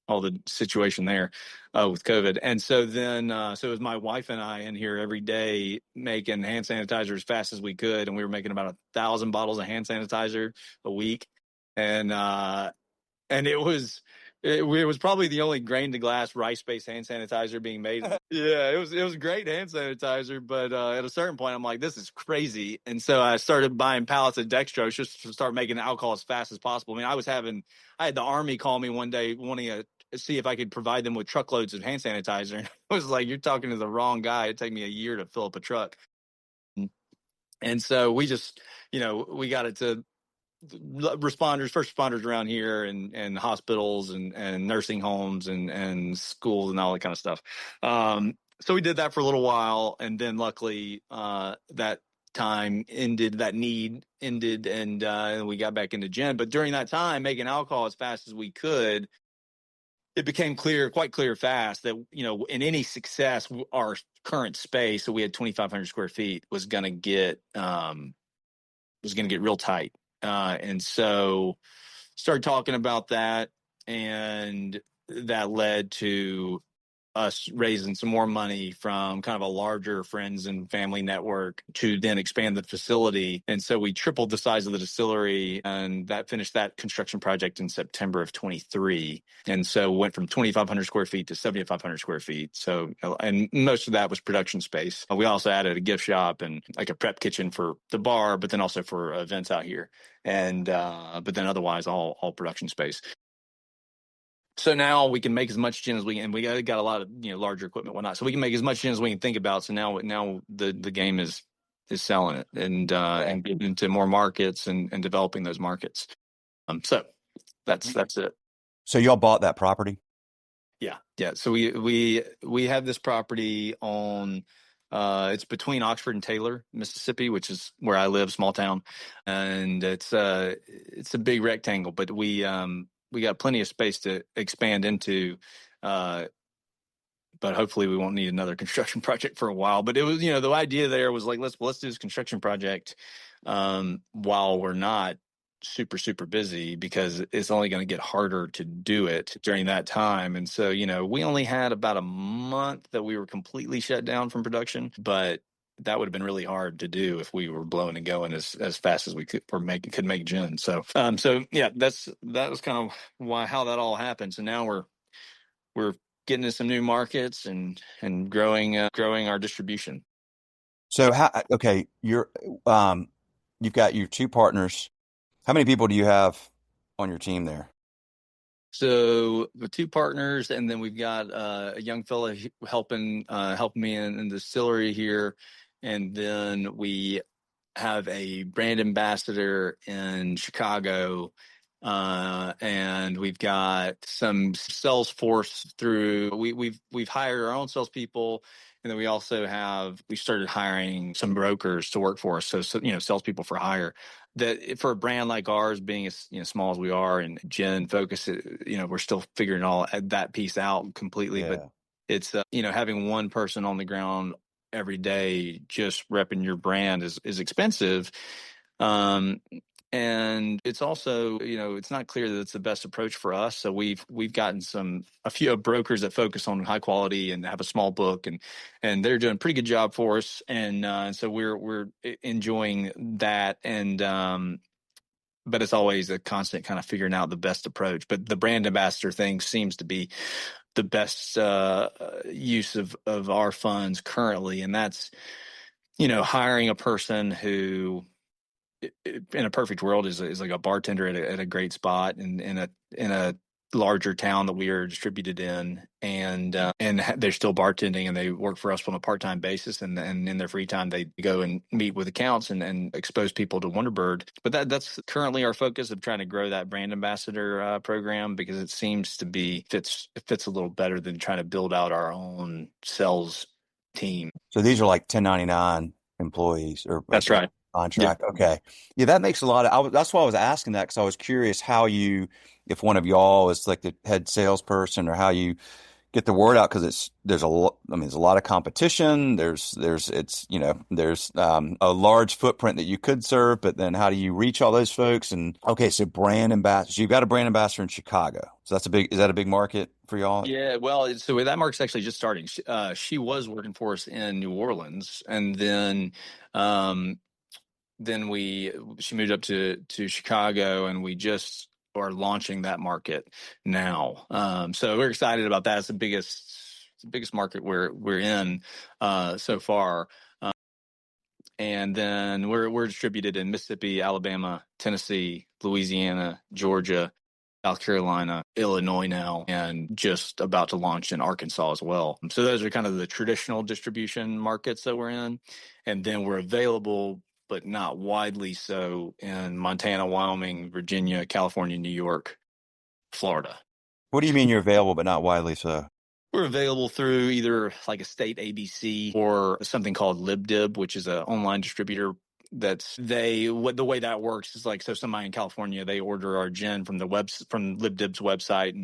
all the situation there with COVID. And so then so it was my wife and I in here every day making hand sanitizer as fast as we could, and we were making about 1,000 bottles of hand sanitizer a week. And it was probably the only grain to glass rice based hand sanitizer being made. Yeah, it was great hand sanitizer, but at a certain point, I'm like, this is crazy, and so I started buying pallets of dextrose just to start making alcohol as fast as possible. I mean, I had the Army call me one day wanting to see if I could provide them with truckloads of hand sanitizer, and I was like, you're talking to the wrong guy. It'd take me a year to fill up a truck, and so we just, we got it to first responders around here, and hospitals and nursing homes and schools and all that kind of stuff. So we did that for a little while, and then luckily that need ended, and we got back into gin. But during that time, making alcohol as fast as we could, it became quite clear fast that, in any success, our current space, so we had 2,500 square feet, was going to get real tight. And so started talking about that, and that led to us raising some more money from kind of a larger friends and family network to then expand the facility. And so we tripled the size of the distillery, and that finished that construction project in September of 23. And so went from 2,500 square feet to 7,500 square feet. So, and most of that was production space. We also added a gift shop and like a prep kitchen for the bar, but then also for events out here. And, but then otherwise all production space. So now we can make as much gin as we can, and we got a lot of larger equipment, whatnot. So we can make as much gin as we can think about. So now the game is selling it and getting into more markets and developing those markets. So that's it. So y'all bought that property? Yeah. So we have this property on. It's between Oxford and Taylor, Mississippi, which is where I live, small town, and it's a big rectangle, but we got plenty of space to expand into, but hopefully we won't need another construction project for a while. But it was, the idea there was like, let's do this construction project while we're not super, super busy, because it's only going to get harder to do it during that time. And so, we only had about a month that we were completely shut down from production, but that would have been really hard to do if we were blowing and going as fast as we could make gin. So, yeah, that was kind of how that all happened. So now we're getting into some new markets and growing our distribution. So you've got your two partners. How many people do you have on your team there? So the two partners, and then we've got a young fella helping me in the distillery here, and then we have a brand ambassador in Chicago, and we've got some sales force through. We've hired our own salespeople, and then we started hiring some brokers to work for us. So salespeople for hire. That for a brand like ours, being as small as we are and gin focus, we're still figuring all that piece out completely. Yeah. But it's having one person on the ground every day just repping your brand is expensive. And it's also, it's not clear that it's the best approach for us. So we've gotten a few brokers that focus on high quality and have a small book, and they're doing a pretty good job for us. And so we're enjoying that. And but it's always a constant kind of figuring out the best approach. But the brand ambassador thing seems to be the best use of our funds currently, and that's hiring a person who, in a perfect world, is like a bartender at a great spot in a larger town that we are distributed in, and they're still bartending and they work for us on a part-time basis, and in their free time they go and meet with accounts and expose people to Wonderbird. But that's currently our focus, of trying to grow that brand ambassador program, because it seems to be fits a little better than trying to build out our own sales team. So these are like 1099 employees or That's right. contract. Yep. Okay. Yeah, that makes a lot of, that's why I was asking that, because I was curious how if one of y'all is like the head salesperson, or how you get the word out, because there's a lot of competition. There's a large footprint that you could serve, but then how do you reach all those folks? And okay, so brand ambassador, so you've got a brand ambassador in Chicago. So is that a big market for y'all? Yeah, well, so that market's actually just starting. She was working for us in New Orleans, and then she moved up to Chicago, and we just are launching that market now. So we're excited about that. It's the biggest market we're in so far. And then we're distributed in Mississippi, Alabama, Tennessee, Louisiana, Georgia, South Carolina, Illinois now, and just about to launch in Arkansas as well. So those are kind of the traditional distribution markets that we're in. And then we're available, but not widely so, in Montana, Wyoming, Virginia, California, New York, Florida. What do you mean you're available, but not widely so? We're available through either like a state ABC or something called LibDib, which is an online distributor. The way that works is like, so somebody in California, they order our gin from LibDib's website,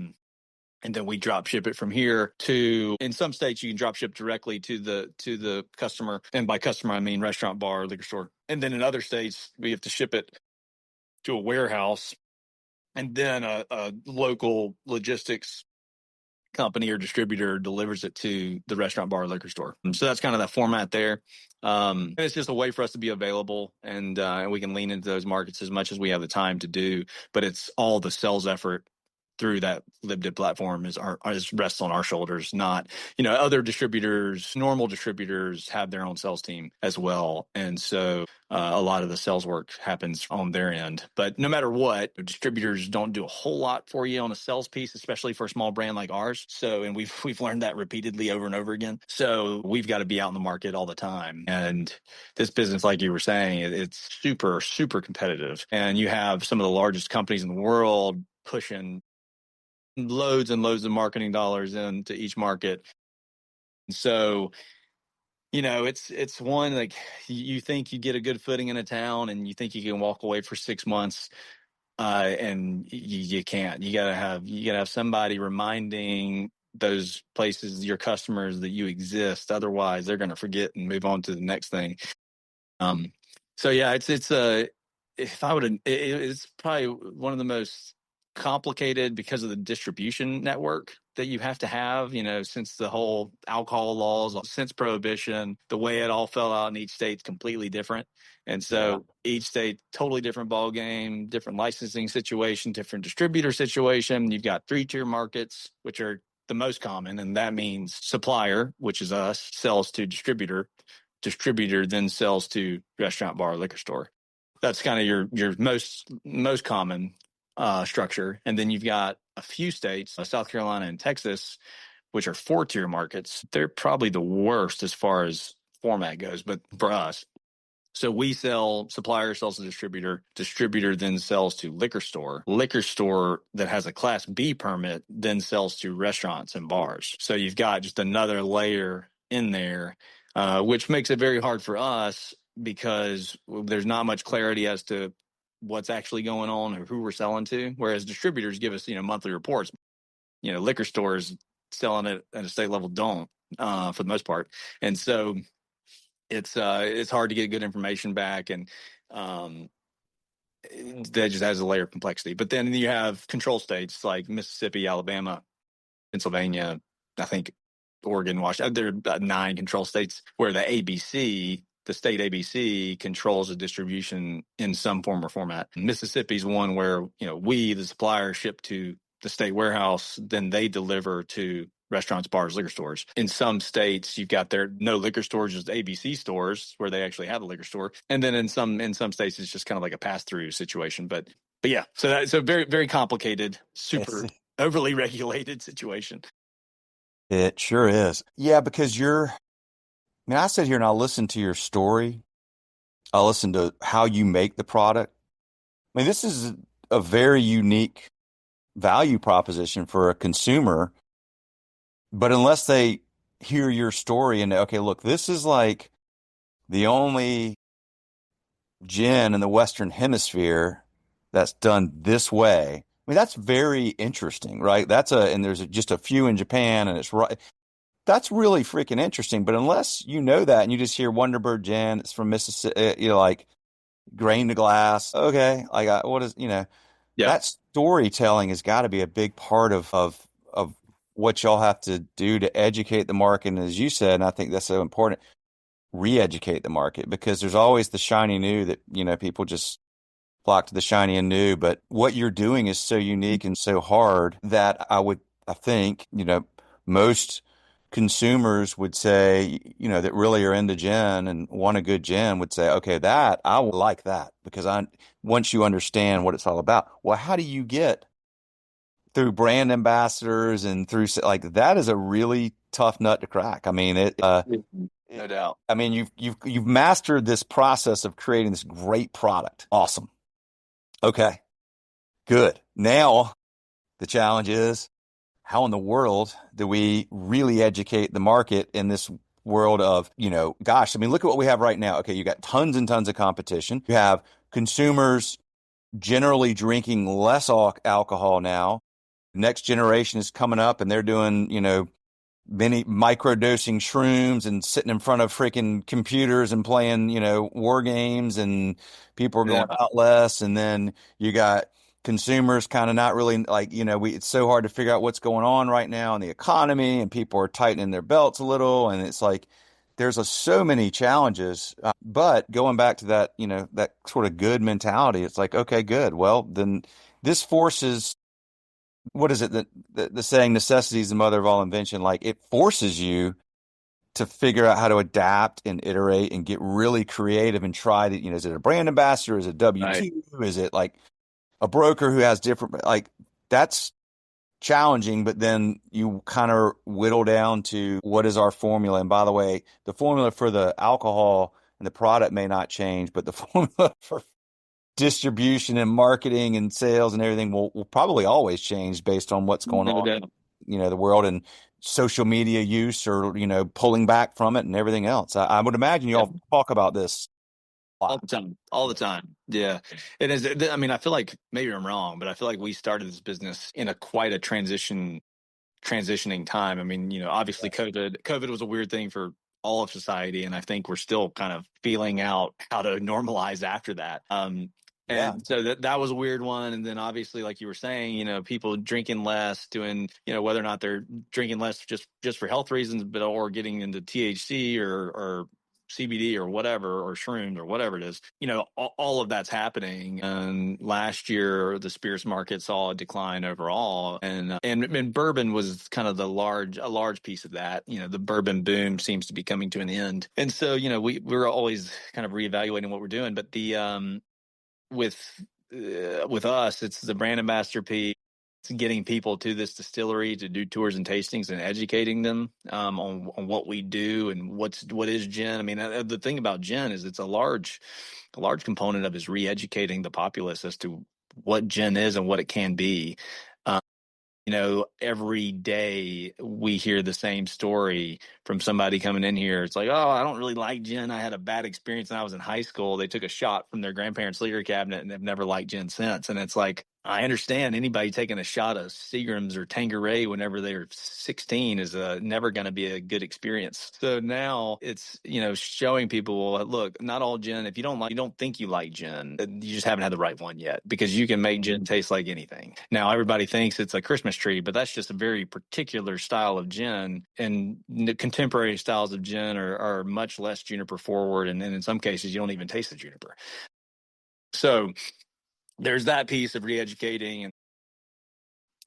and then we drop ship it from here to, in some states you can drop ship directly to the customer, and by customer I mean restaurant, bar, liquor store. And then in other states we have to ship it to a warehouse, and then a local logistics company or distributor delivers it to the restaurant, bar, liquor store. So that's kind of that format there. And it's just a way for us to be available, and we can lean into those markets as much as we have the time to do. But it's all the sales effort through that LibDib platform is rests on our shoulders. Not, other distributors, normal distributors have their own sales team as well, and so a lot of the sales work happens on their end. But no matter what, distributors don't do a whole lot for you on a sales piece, especially for a small brand like ours. So, and we've learned that repeatedly over and over again. So we've got to be out in the market all the time. And this business, like you were saying, it's super, super competitive. And you have some of the largest companies in the world pushing loads and loads of marketing dollars into each market. So, it's one, like, you think you get a good footing in a town and you think you can walk away for 6 months, and you can't. You gotta have somebody reminding those places, your customers, that you exist. Otherwise, they're going to forget and move on to the next thing. So yeah, it's probably one of the most complicated, because of the distribution network that you have to have, since the whole alcohol laws, since Prohibition, the way it all fell out in each state's completely different. And so each state, totally different ball game, different licensing situation, different distributor situation. You've got 3-tier markets, which are the most common. And that means supplier, which is us, sells to distributor then sells to restaurant, bar, liquor store. That's kind of your most common structure. And then you've got a few states, South Carolina and Texas, which are 4-tier markets. They're probably the worst as far as format goes, but for us. So we sell, supplier sells to distributor then sells to liquor store that has a Class B permit then sells to restaurants and bars. So you've got just another layer in there, which makes it very hard for us, because there's not much clarity as to what's actually going on or who we're selling to. Whereas distributors give us, monthly reports. Liquor stores selling it at a state level don't, for the most part. And so it's hard to get good information back, and that just adds a layer of complexity. But then you have control states like Mississippi, Alabama, Pennsylvania, I think Oregon, Washington. There are about 9 control states where the ABC the state ABC controls the distribution in some form or format. Mississippi's one where, we, the supplier, ship to the state warehouse, then they deliver to restaurants, bars, liquor stores. In some states, you've got their no liquor stores, just ABC stores where they actually have a liquor store. And then in some states, it's just kind of like a pass-through situation. But yeah, so that's a very, very complicated, super overly regulated situation. It sure is. Yeah, because I sit here and I'll listen to your story. I'll listen to how you make the product. I mean, this is a very unique value proposition for a consumer. But unless they hear your story and, okay, look, this is like the only gin in the Western Hemisphere that's done this way. I mean, that's very interesting, right? And there's just a few in Japan, and it's right. That's really freaking interesting. But unless you know that and you just hear Wonderbird gin, it's from Mississippi, like grain to glass. Okay, that storytelling has got to be a big part of what y'all have to do to educate the market. And as you said, and I think that's so important, re-educate the market, because there's always the shiny new that, people just flock to the shiny and new. But what you're doing is so unique and so hard that I think, most consumers would say, that really are into gin and want a good gin would say, okay, that I will like that, because once you understand what it's all about. Well, how do you get through brand ambassadors and through like that is a really tough nut to crack. I mean, no doubt. I mean, you've mastered this process of creating this great product. Awesome. Okay, good. Now the challenge is, how in the world do we really educate the market in this world of, gosh, I mean, look at what we have right now. Okay, you got tons and tons of competition. You have consumers generally drinking less alcohol now. Next generation is coming up and they're doing, many microdosing shrooms and sitting in front of freaking computers and playing, war games, and people are going out less. And then you got consumers kind of not really like, it's so hard to figure out what's going on right now in the economy, and people are tightening their belts a little. And it's like, there's so many challenges, but going back to that, that sort of good mentality, it's like, okay, good. Well, then this forces, what is it that the saying, necessity is the mother of all invention? Like, it forces you to figure out how to adapt and iterate and get really creative and try to, is it a brand ambassador? Is it W2? Right. Is it like a broker who has different, like, that's challenging, but then you kind of whittle down to what is our formula. And by the way, the formula for the alcohol and the product may not change, but the formula for distribution and marketing and sales and everything will probably always change based on what's going on, the world and social media use, or, pulling back from it and everything else. I would imagine you all talk about this all the time. Yeah. It is. I mean, I feel like maybe I'm wrong, but I feel like we started this business in quite a transitioning time. I mean, obviously COVID was a weird thing for all of society, and I think we're still kind of feeling out how to normalize after that. And so that was a weird one. And then obviously, like you were saying, people drinking less, doing, whether or not they're drinking less just for health reasons, but or getting into THC or CBD or whatever, or shrooms or whatever it is, all of that's happening. And last year, the spirits market saw a decline overall, and bourbon was kind of a large piece of that. The bourbon boom seems to be coming to an end, and so we're always kind of reevaluating what we're doing. But the with us, it's the brand ambassador piece. It's getting people to this distillery to do tours and tastings and educating them on what we do and what is gin. I mean, the thing about gin is it's a large component of is re-educating the populace as to what gin is and what it can be. Every day we hear the same story from somebody coming in here. It's like, oh, I don't really like gin. I had a bad experience when I was in high school. They took a shot from their grandparents' liquor cabinet and they've never liked gin since. And it's like, I understand anybody taking a shot of Seagram's or Tanqueray whenever they're 16 is never going to be a good experience. So now it's, showing people, well, look, not all gin, if you don't think you like gin, you just haven't had the right one yet, because you can make gin taste like anything. Now, everybody thinks it's a Christmas tree, but that's just a very particular style of gin. And the contemporary styles of gin are much less juniper forward. And then in some cases, you don't even taste the juniper. So there's that piece of re-educating.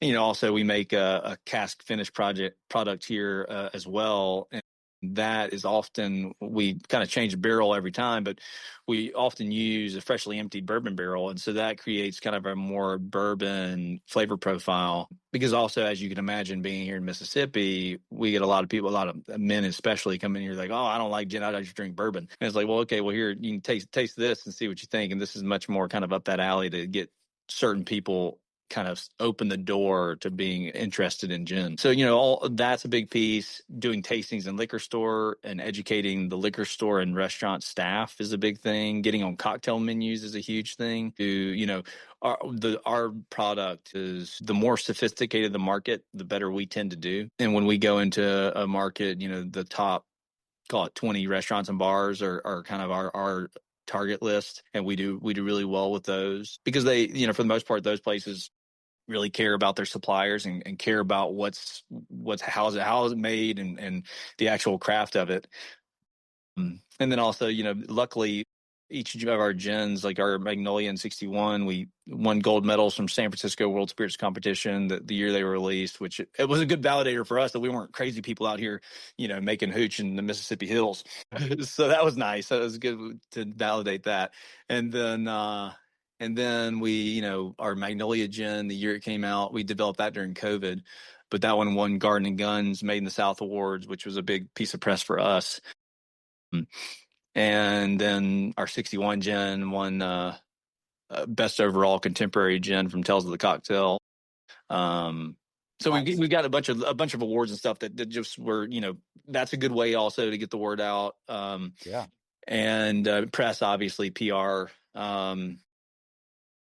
And also we make a cask finish product here as well, and that is often, we kind of change the barrel every time, but we often use a freshly emptied bourbon barrel, and so that creates kind of a more bourbon flavor profile. Because also, as you can imagine, being here in Mississippi, we get a lot of people, a lot of men especially, come in here like, oh, I don't like gin, I just drink bourbon. And it's like, well, okay, well, here, you can taste this and see what you think. And this is much more kind of up that alley to get certain people kind of open the door to being interested in gin. So, all that's a big piece. Doing tastings in liquor store and educating the liquor store and restaurant staff is a big thing. Getting on cocktail menus is a huge thing. Our product is, the more sophisticated the market, the better we tend to do. And when we go into a market, the top, call it 20 restaurants and bars are kind of our target list, and we do really well with those, because they, for the most part, those places really care about their suppliers and care about how is it made, and the actual craft of it. And then also, luckily, each of our gins, like our Magnolia and 61, we won gold medals from San Francisco World Spirits Competition the year they were released, which it was a good validator for us that we weren't crazy people out here, making hooch in the Mississippi hills. So that was nice. That was good to validate that. And then we, our Magnolia gin, the year it came out, we developed that during COVID, but that one won Garden and Guns Made in the South Awards, which was a big piece of press for us. And then our 61 gin won best overall contemporary gin from Tales of the Cocktail. So Nice. we got a bunch of awards and stuff that just were, that's a good way also to get the word out. Yeah. And press, obviously, PR.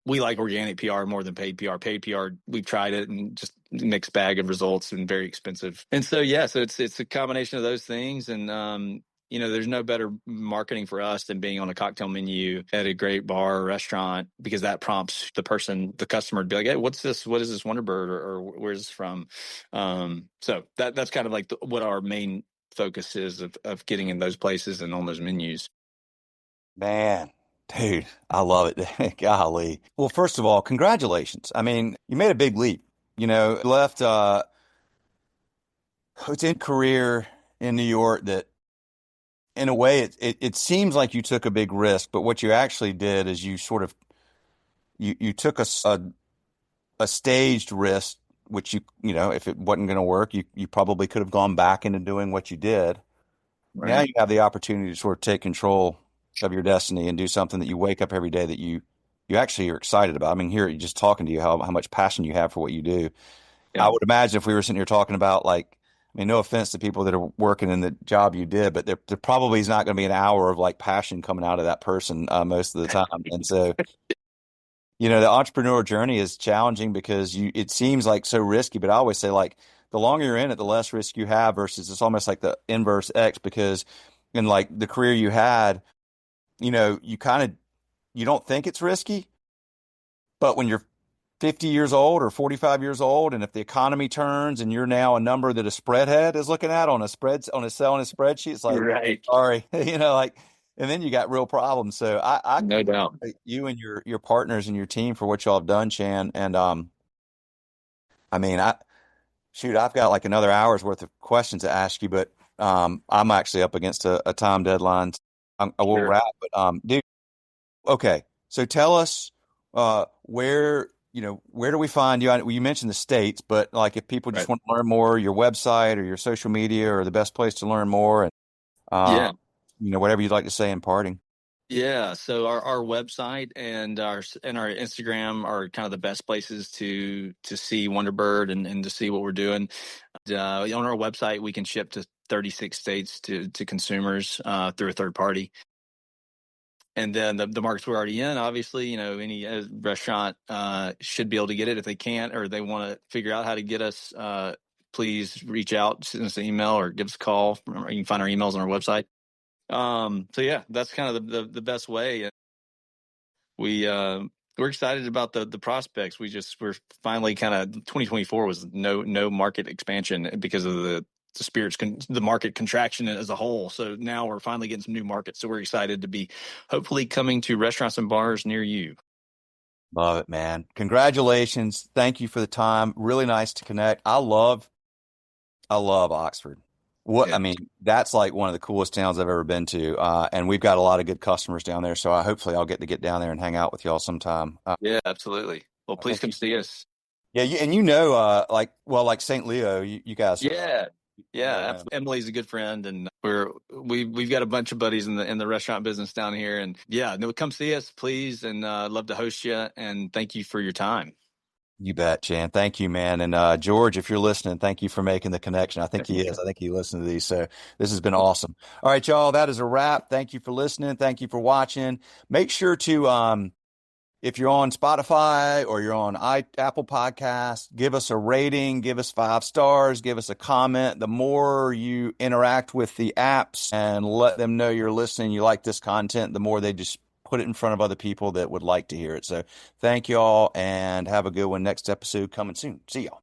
We like organic PR more than paid PR. Paid PR, we've tried it and just mixed bag of results and very expensive. And so, so it's a combination of those things. And, there's no better marketing for us than being on a cocktail menu at a great bar or restaurant, because that prompts the customer to be like, hey, what's this? What is this Wonderbird, or where's this from? So that's kind of like what our main focus is of getting in those places and on those menus. Man, dude, I love it. Golly. Well, first of all, congratulations. I mean, you made a big leap. Left it's in career in New York that, in a way, it seems like you took a big risk, but what you actually did is you sort of you took a staged risk, which if it wasn't going to work, you probably could have gone back into doing what you did. Right. Now you have the opportunity to sort of take control of your destiny and do something that you wake up every day that you actually are excited about. I mean, here, just talking to you, how much passion you have for what you do. Yeah. I would imagine if we were sitting here talking about, like, I mean, no offense to people that are working in the job you did, but there probably is not going to be an hour of like passion coming out of that person most of the time. And so, the entrepreneur journey is challenging because it seems like so risky, but I always say, like, the longer you're in it, the less risk you have, versus it's almost like the inverse X, because in like the career you had, you don't think it's risky, but when you're 50 years old or 45 years old, and if the economy turns and you're now a number that a spreadhead is looking at on a cell in a spreadsheet, it's like, Right. sorry, and then you got real problems. So I No doubt. congratulate you and your partners and your team for what y'all have done, Chan. And I mean, I've got like another hour's worth of questions to ask you, but I'm actually up against a time deadline. I will Sure. wrap, but dude, okay. So tell us where do we find you? You mentioned the States, but like if people just Right. want to learn more, your website or your social media or the best place to learn more, and Yeah. whatever you'd like to say in parting. Yeah. So our website and our Instagram are kind of the best places to see Wonderbird and to see what we're doing. On our website, we can ship to 36 states to consumers through a third party. And then the markets we're already in, obviously, any restaurant should be able to get it. If they can't or they want to figure out how to get us, please reach out, send us an email or give us a call. You can find our emails on our website. So yeah, that's kind of the best way. We're excited about the prospects. We're finally kind of 2024 was no market expansion because of the spirits, the market contraction as a whole. So now we're finally getting some new markets. So we're excited to be hopefully coming to restaurants and bars near you. Love it, man. Congratulations. Thank you for the time. Really nice to connect. I love Oxford. I mean, that's like one of the coolest towns I've ever been to. And we've got a lot of good customers down there. So hopefully I'll get to get down there and hang out with y'all sometime. Yeah, absolutely. Well, please come see us. Yeah. Like St. Leo, you guys. Yeah. Emily's a good friend, and we've got a bunch of buddies in the restaurant business down here. And yeah, no, come see us, please. And I'd love to host you. And thank you for your time. You bet, Chand. Thank you, man. And George, if you're listening, thank you for making the connection. I think he is. I think he listened to these. So this has been awesome. All right, y'all, that is a wrap. Thank you for listening. Thank you for watching. Make sure to, if you're on Spotify or you're on Apple Podcasts, give us a rating, give us 5 stars, give us a comment. The more you interact with the apps and let them know you're listening, you like this content, the more they just put it in front of other people that would like to hear it. So thank y'all and have a good one. Next episode coming soon. See y'all.